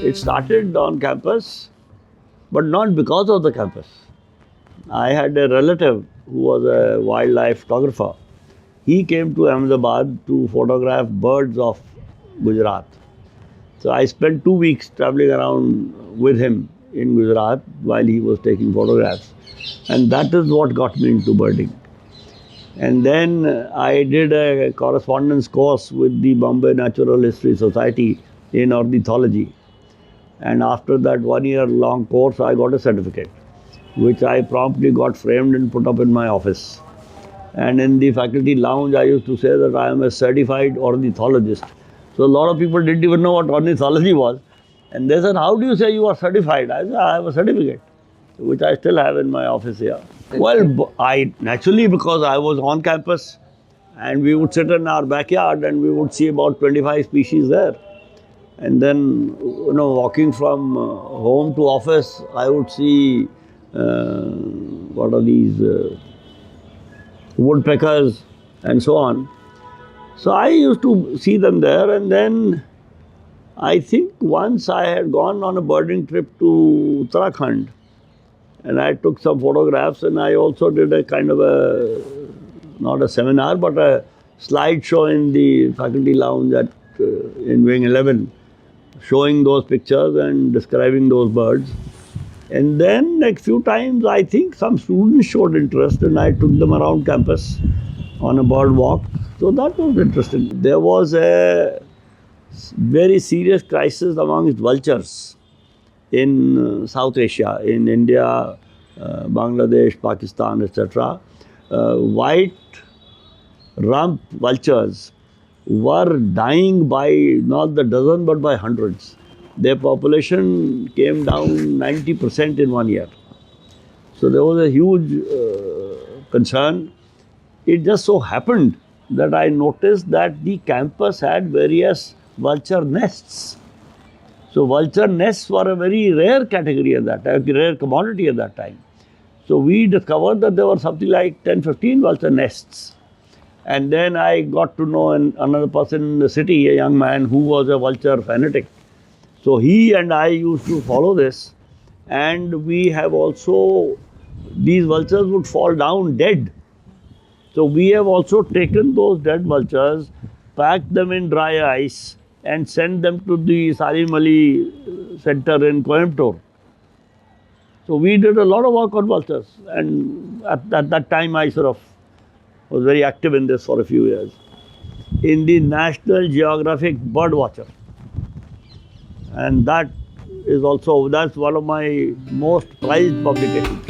It started on campus, but not because of the campus. I had a relative who was a wildlife photographer. He came to Ahmedabad to photograph birds of Gujarat. So I spent 2 weeks traveling around with him in Gujarat while he was taking photographs. And that is what got me into birding. And then I did a correspondence course with the Bombay Natural History Society in Ornithology. And after that 1 year long course, I got a certificate, which I promptly got framed and put up in my office. And in the faculty lounge, I used to say that I am a certified ornithologist. So a lot of people didn't even know what ornithology was. And they said, how do you say you are certified? I said, I have a certificate, which I still have in my office here. Well, I naturally, because I was on campus and we would sit in our backyard and we would see about 25 species there. And then, walking from home to office, I would see, what are these, woodpeckers and so on. So I used to see them there, and then I think once I had gone on a birding trip to Uttarakhand and I took some photographs, and I also did a kind of a, not a seminar, but a slideshow in the faculty lounge in Wing 11, showing those pictures and describing those birds. And then a few times I think some students showed interest and I took them around campus on a bird walk. So that was interesting. There was a very serious crisis amongst vultures in South Asia, in India, Bangladesh, Pakistan, etc. White rump vultures were dying by not the dozen but by hundreds. Their population came down 90% in 1 year. So there was a huge concern. It just so happened that I noticed that the campus had various vulture nests. So vulture nests were a very rare category at that time, a rare commodity at that time. So we discovered that there were something like 10-15 vulture nests. And then I got to know another person in the city, a young man who was a vulture fanatic. So he and I used to follow this, and we have also, these vultures would fall down dead. So we have also taken those dead vultures, packed them in dry ice and sent them to the Salim Ali Center in Coimbatore. So we did a lot of work on vultures, and at that time I sort of was very active in this for a few years. In the National Geographic Bird Watcher. And that is also, that's one of my most prized publications.